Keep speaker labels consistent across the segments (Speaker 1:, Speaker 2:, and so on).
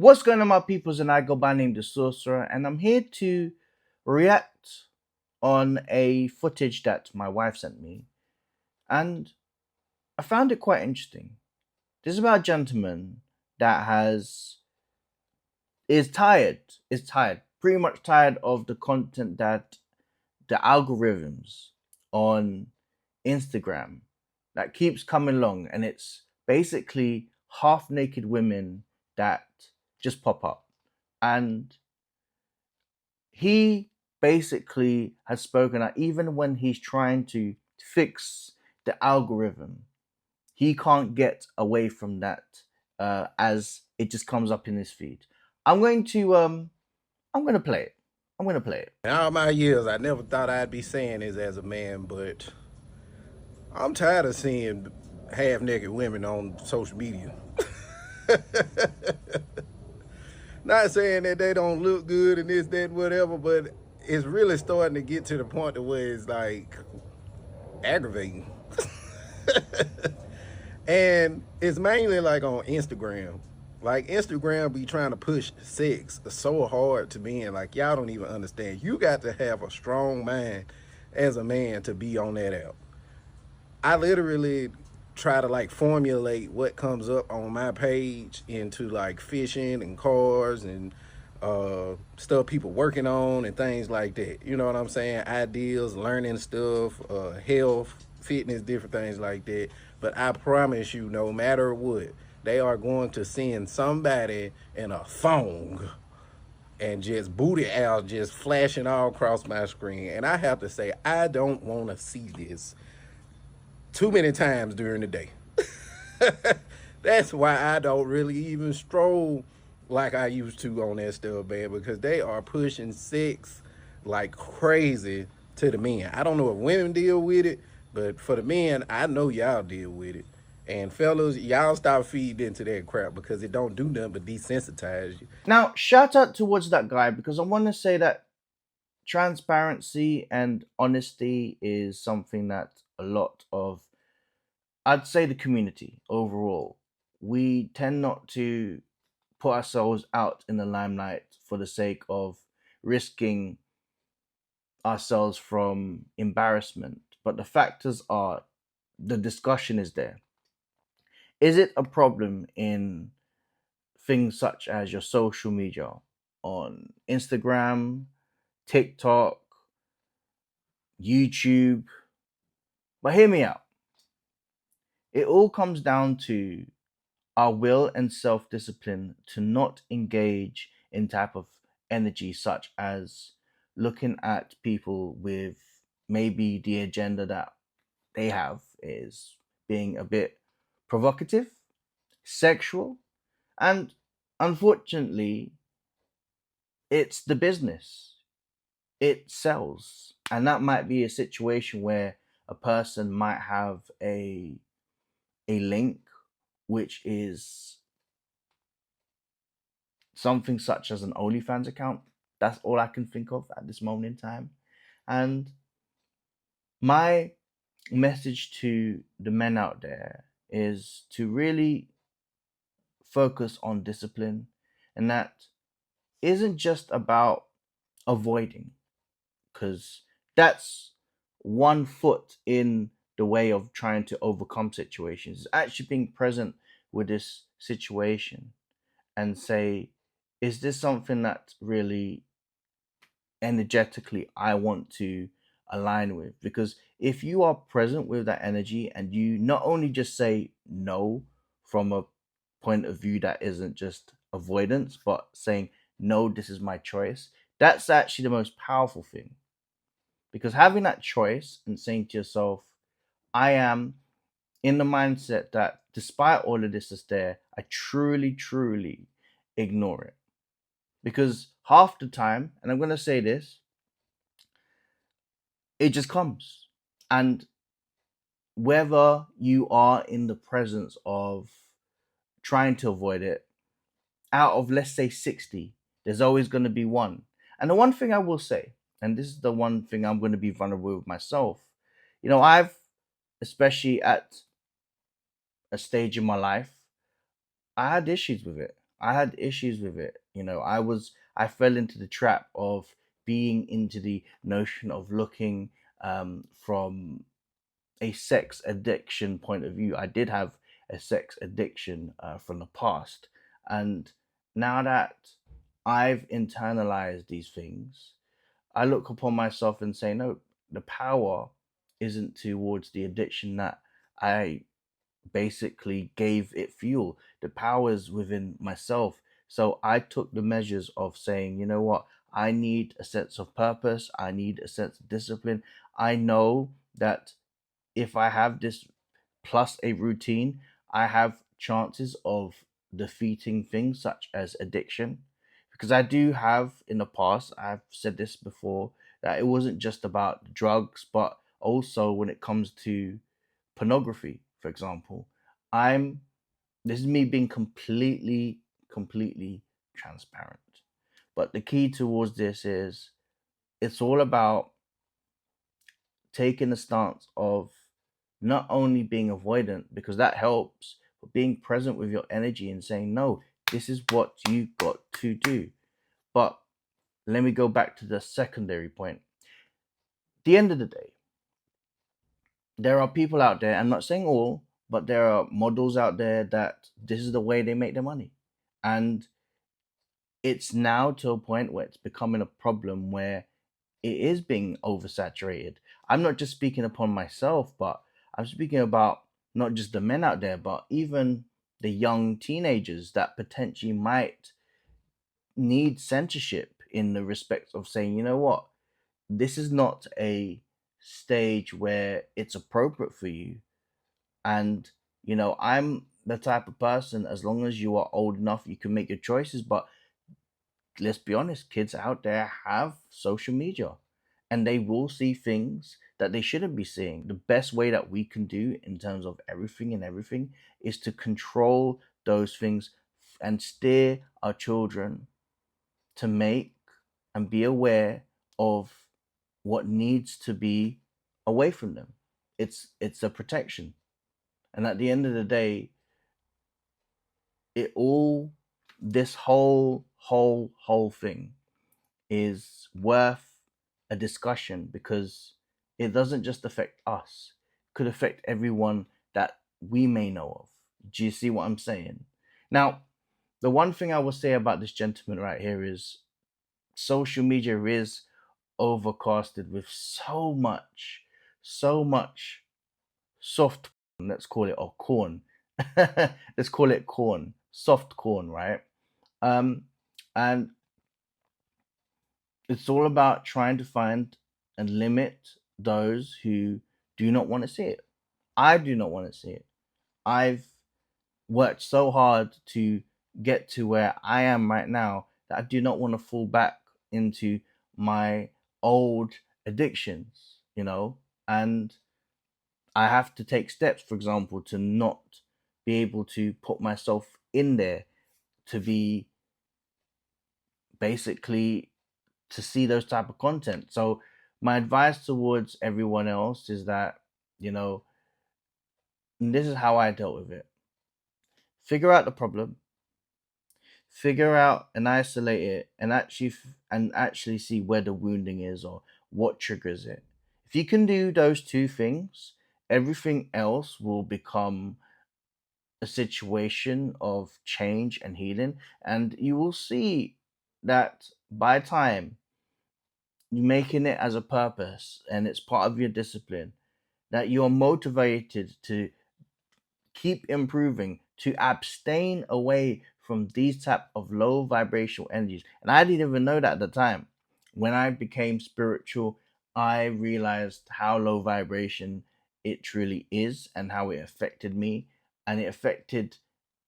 Speaker 1: What's going on, my peoples? And I go by name the Sorcerer, and I'm here to react on a footage that my wife sent me, and I found it quite interesting. This is about a gentleman that is tired, pretty much tired of the content that the algorithms on Instagram that keeps coming along, and it's basically half naked women that just pop up. And he basically has spoken out, even when he's trying to fix the algorithm, he can't get away from that, as it just comes up in his feed. I'm going to I'm going to play it. I'm going to play it.
Speaker 2: In all my years, I never thought I'd be saying this as a man, but I'm tired of seeing half naked women on social media. Not saying that they don't look good and this, that, whatever, but it's really starting to get to the point to where it's like aggravating. And it's mainly like on Instagram. Like Instagram be trying to push sex so hard to men, like y'all don't even understand. You got to have a strong mind as a man to be on that app. I literally try to like formulate what comes up on my page into like fishing and cars and stuff people working on and things like that. You know what I'm saying? Ideas, learning stuff, health, fitness, different things like that. But I promise you, no matter what, they are going to send somebody in a thong and just booty out just flashing all across my screen. And I have to say, I don't want to see this too many times during the day. That's why I don't really even stroll like I used to on that stuff, man, because they are pushing sex like crazy to the men. I don't know if women deal with it, but for the men, I know y'all deal with it. And fellas, y'all stop feeding into that crap because it don't do nothing but desensitize you.
Speaker 1: Now, shout out towards that guy, because I want to say that transparency and honesty is something that a lot of, I'd say, the community overall, we tend not to put ourselves out in the limelight for the sake of risking ourselves from embarrassment. But the factors are, the discussion is there. Is it a problem in things such as your social media on Instagram, TikTok, YouTube? But hear me out. It all comes down to our will and self-discipline to not engage in type of energy such as looking at people with maybe the agenda that they have is being a bit provocative, sexual, and unfortunately, it's the business. It sells. And that might be a situation where a person might have a link which is something such as an OnlyFans account. That's all I can think of at this moment in time. And my message to the men out there is to really focus on discipline, and that isn't just about avoiding, because that's one foot in the way of trying to overcome situations. It's actually being present with this situation and say, is this something that really energetically I want to align with? Because if you are present with that energy and you not only just say no from a point of view that isn't just avoidance, but saying, no, this is my choice, that's actually the most powerful thing. Because having that choice and saying to yourself, I am in the mindset that despite all of this is there, I truly, truly ignore it. Because half the time, and I'm going to say this, it just comes. And whether you are in the presence of trying to avoid it, out of let's say 60, there's always going to be one. And the one thing I will say, and this is the one thing I'm going to be vulnerable with myself, I've, especially at a stage in my life, I had issues with it. I had issues with it. I fell into the trap of being into the notion of looking from a sex addiction point of view. I did have a sex addiction from the past. And now that I've internalized these things, I look upon myself and say, no, the power isn't towards the addiction that I basically gave it fuel. The power is within myself. So I took the measures of saying, you know what? I need a sense of purpose. I need a sense of discipline. I know that if I have this plus a routine, I have chances of defeating things such as addiction. Because I do have in the past, I've said this before, that it wasn't just about drugs, but also when it comes to pornography, for example. I'm This is me being completely transparent. But the key towards this is it's all about taking the stance of not only being avoidant, because that helps, but being present with your energy and saying, no, this is what you got to do. But let me go back to the secondary point. At the end of the day, there are people out there, I'm not saying all, but there are models out there that this is the way they make their money. And it's now to a point where it's becoming a problem where it is being oversaturated. I'm not just speaking upon myself, but I'm speaking about not just the men out there, but even the young teenagers that potentially might need censorship in the respect of saying, you know what, this is not a stage where it's appropriate for you. And, I'm the type of person, as long as you are old enough, you can make your choices. But let's be honest, kids out there have social media and they will see things that they shouldn't be seeing. The best way that we can do in terms of everything is to control those things and steer our children to make and be aware of what needs to be away from them. It's a protection. And at the end of the day, it all this whole thing is worth a discussion, because it doesn't just affect us. It could affect everyone that we may know of. Do you see what I'm saying? Now, the one thing I will say about this gentleman right here is social media is overcasted with so much soft, let's call it, or corn. Let's call it corn, soft corn, right? Um, and it's all about trying to find and limit those who do not want to see it. I do not want to see it. I've worked so hard to get to where I am right now that I do not want to fall back into my old addictions, and I have to take steps, for example, to not be able to put myself in there, to be basically to see those type of content. So my advice towards everyone else is that, you know, this is how I dealt with it. Figure out the problem, figure out and isolate it, and actually see where the wounding is or what triggers it. If you can do those two things, everything else will become a situation of change and healing, and you will see that by time you're making it as a purpose and it's part of your discipline, that you're motivated to keep improving, to abstain away from these type of low vibrational energies. And I didn't even know that at the time. When I became spiritual, I realized how low vibration it truly is and how it affected me, and it affected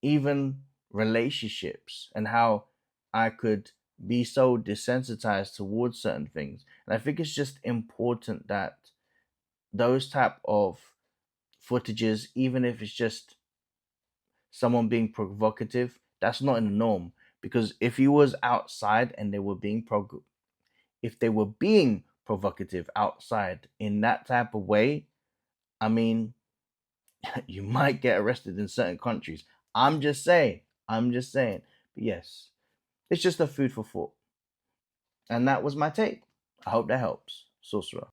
Speaker 1: even relationships, and how I could be so desensitized towards certain things. And I think it's just important that those type of footages, even if it's just someone being provocative, that's not in the norm. Because if he was outside and they were being if they were being provocative outside in that type of way, I mean, you might get arrested in certain countries. I'm just saying. I'm just saying. But yes, it's just a food for thought. And that was my take. I hope that helps. Sorcerer.